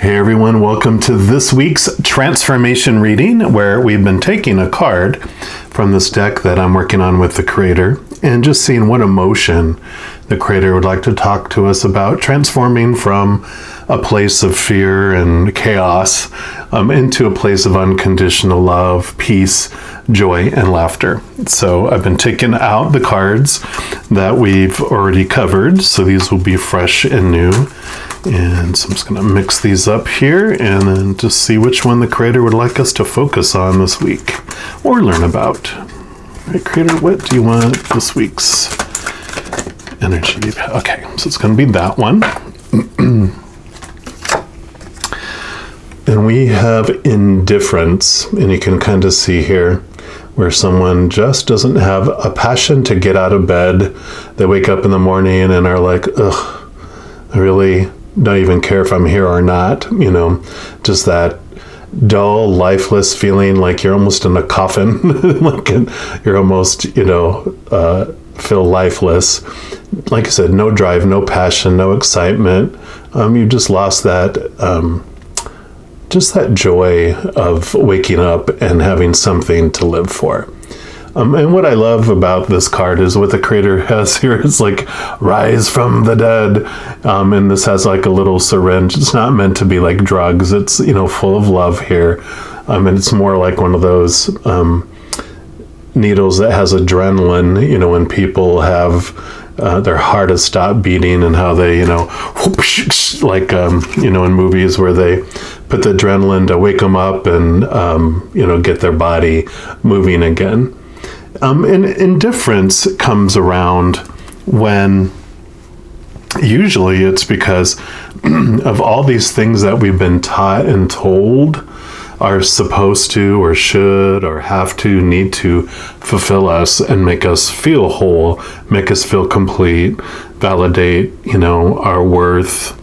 Hey everyone, welcome to this week's transformation reading, where we've been taking a card from this deck that I'm working on with the creator and just seeing what emotion the creator would like to talk to us about, transforming from a place of fear and chaos into a place of unconditional love, peace, joy, and laughter. So I've been taking out the cards that we've already covered, so these will be fresh and new. And so I'm just going to mix these up here and then just see which one the creator would like us to focus on this week or learn about. All right, creator, what do you want this week's energy? Okay, so it's going to be that one. And we have indifference, and you can kind of see here where someone just doesn't have a passion to get out of bed. They wake up in the morning and are like, ugh, I really don't even care if I'm here or not, just that dull, lifeless feeling like you're almost in a coffin, like you're almost, feel lifeless. Like I said, no drive, no passion, no excitement. You just lost that, just that joy of waking up and having something to live for. And what I love about this card is what the creator has here is like rise from the dead. And this has like a little syringe. It's not meant to be like drugs. It's, full of love here. And it's more like one of those needles that has adrenaline, when people have their heart has stopped beating and how they, like, in movies where they put the adrenaline to wake them up and, get their body moving again. And indifference comes around when usually it's because of all these things that we've been taught and told are supposed to or should or have to need to fulfill us and make us feel whole, make us feel complete, validate, our worth,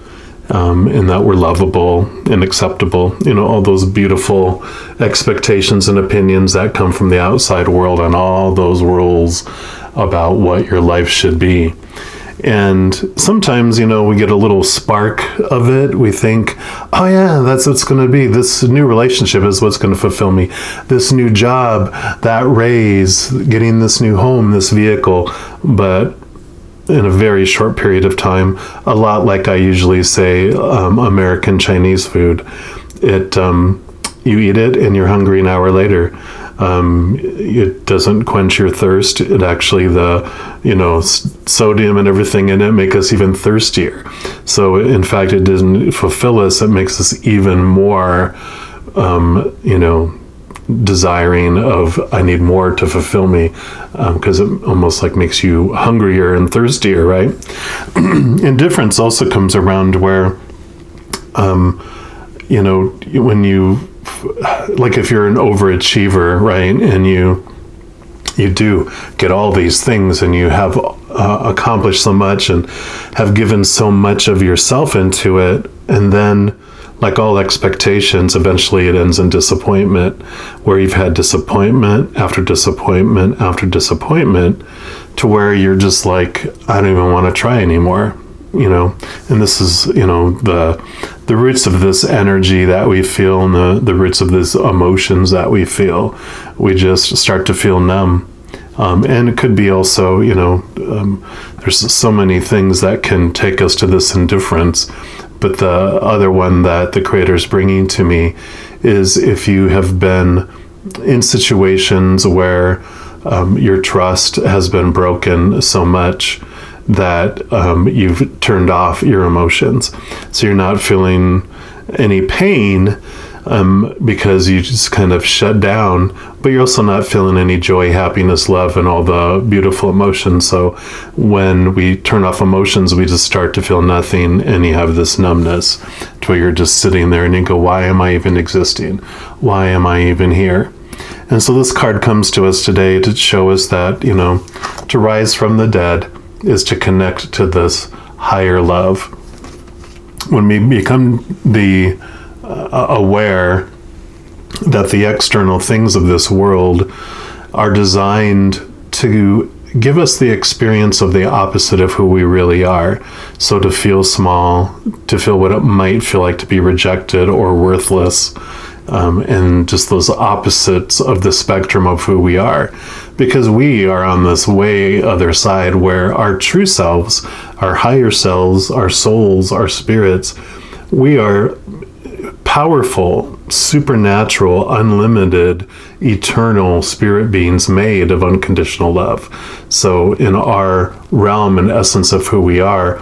and that we're lovable and acceptable, all those beautiful expectations and opinions that come from the outside world and all those rules about what your life should be. And sometimes, we get a little spark of it. We think, oh yeah, that's what's going to be. This new relationship is what's going to fulfill me. This new job, that raise, getting this new home, this vehicle. But in a very short period of time, a lot like I usually say, American Chinese food. You eat it and you're hungry an hour later. It doesn't quench your thirst. It actually, sodium and everything in it make us even thirstier. So in fact, it doesn't fulfill us. It makes us even more, desiring of, I need more to fulfill me, because it almost like makes you hungrier and thirstier, right? Indifference also comes around where, when you, like if you're an overachiever, right, and you do get all these things and you have accomplished so much and have given so much of yourself into it, and then like all expectations, eventually it ends in disappointment, where you've had disappointment after disappointment after disappointment, to where you're just like, I don't even want to try anymore, and this is, the roots of this energy that we feel and the roots of these emotions that we feel. We just start to feel numb. And it could be also, there's so many things that can take us to this indifference. But the other one that the creator is bringing to me is if you have been in situations where your trust has been broken so much that you've turned off your emotions. So you're not feeling any pain because you just kind of shut down, but you're also not feeling any joy, happiness, love, and all the beautiful emotions. So when we turn off emotions, we just start to feel nothing, and you have this numbness to where you're just sitting there and you go, why am I even existing? Why am I even here? And so this card comes to us today to show us that, to rise from the dead is to connect to this higher love. When we become aware that the external things of this world are designed to give us the experience of the opposite of who we really are. So to feel small, to feel what it might feel like to be rejected or worthless, and just those opposites of the spectrum of who we are. Because we are on this way other side where our true selves, our higher selves, our souls, our spirits, we are powerful, supernatural, unlimited, eternal spirit beings made of unconditional love. So in our realm and essence of who we are,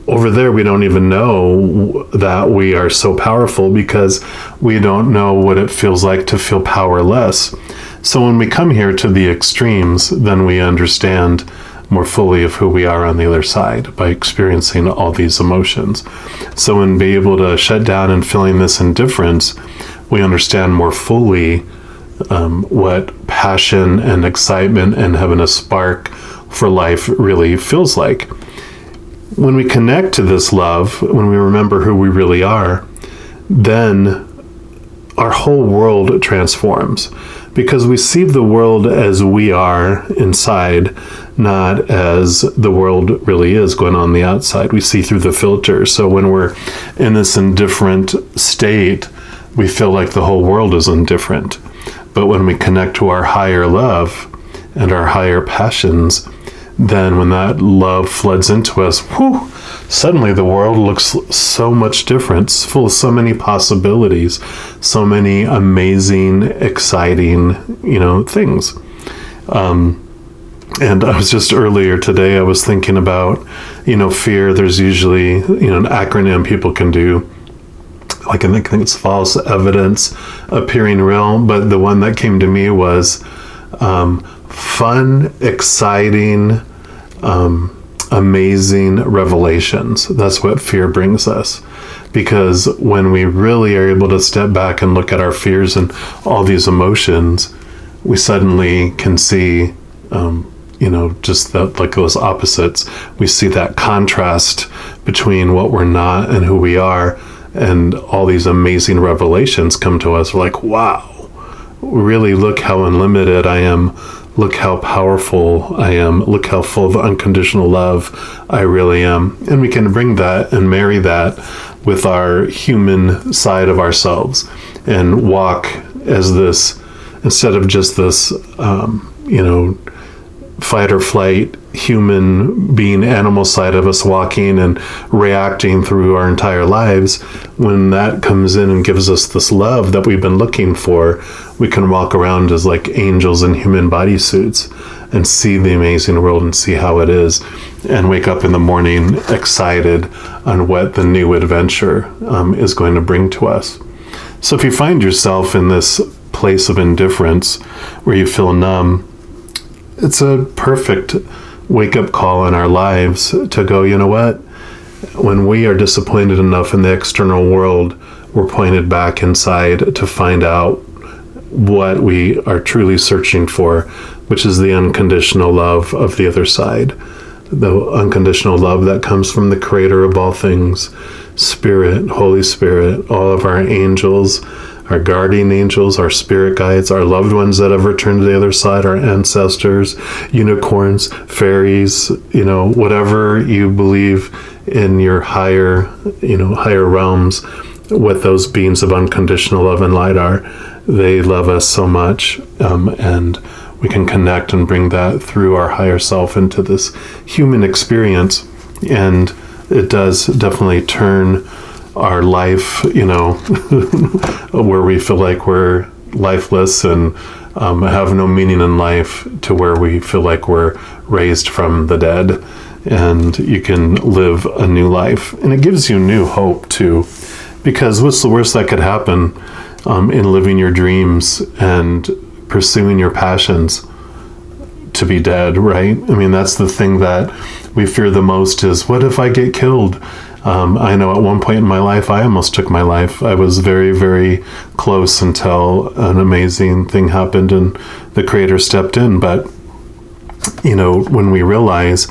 over there we don't even know that we are so powerful because we don't know what it feels like to feel powerless. So when we come here to the extremes, then we understand more fully of who we are on the other side by experiencing all these emotions. So in being able to shut down and feeling this indifference, we understand more fully what passion and excitement and having a spark for life really feels like. When we connect to this love, when we remember who we really are, then our whole world transforms, because we see the world as we are inside, not as the world really is going on the outside. We see through the filter. So when we're in this indifferent state, we feel like the whole world is indifferent. But when we connect to our higher love and our higher passions, then when that love floods into us, suddenly the world looks so much different. It's full of so many possibilities, so many amazing, exciting, things. And I was just earlier today, I was thinking about, fear. There's usually, an acronym people can do. Like I think it's false evidence appearing real. But the one that came to me was fun, exciting, amazing revelations. That's what fear brings us. Because when we really are able to step back and look at our fears and all these emotions, we suddenly can see, just that, like those opposites. We see that contrast between what we're not and who we are, and all these amazing revelations come to us. We're like, wow, really look how unlimited I am. Look how powerful I am. Look how full of unconditional love I really am. And we can bring that and marry that with our human side of ourselves and walk as this, instead of just this, fight or flight human being, animal side of us walking and reacting through our entire lives. When that comes in and gives us this love that we've been looking for, we can walk around as like angels in human bodysuits and see the amazing world and see how it is, and wake up in the morning excited on what the new adventure is going to bring to us. So if you find yourself in this place of indifference where you feel numb, it's a perfect wake-up call in our lives to go, you know what? When we are disappointed enough in the external world, we're pointed back inside to find out what we are truly searching for, which is the unconditional love of the other side. The unconditional love that comes from the Creator of all things, Spirit, Holy Spirit, all of our angels, our guardian angels, our spirit guides, our loved ones that have returned to the other side, our ancestors, unicorns, fairies, whatever you believe in your higher realms, what those beings of unconditional love and light are. They love us so much, and we can connect and bring that through our higher self into this human experience. And it does definitely turn our life, where we feel like we're lifeless and have no meaning in life, to where we feel like we're raised from the dead, and you can live a new life. And it gives you new hope too, because what's the worst that could happen in living your dreams and pursuing your passions? To be dead, right? I mean, that's the thing that we fear the most, is what if I get killed? I know at one point in my life, I almost took my life. I was very, very close until an amazing thing happened and the Creator stepped in. But, when we realize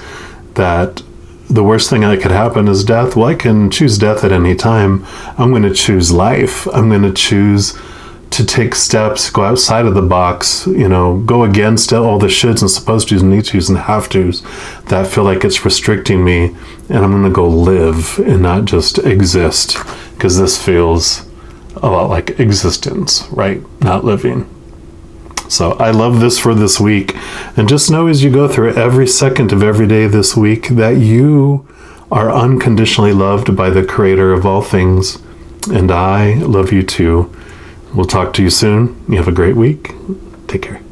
that the worst thing that could happen is death, well, I can choose death at any time. I'm going to choose life. I'm going to choose to take steps, go outside of the box, go against all the shoulds and supposed to's and need to's and have to's that feel like it's restricting me. And I'm going to go live and not just exist, because this feels a lot like existence, right? Not living. So I love this for this week. And just know as you go through every second of every day this week that you are unconditionally loved by the Creator of all things. And I love you too. We'll talk to you soon. You have a great week. Take care.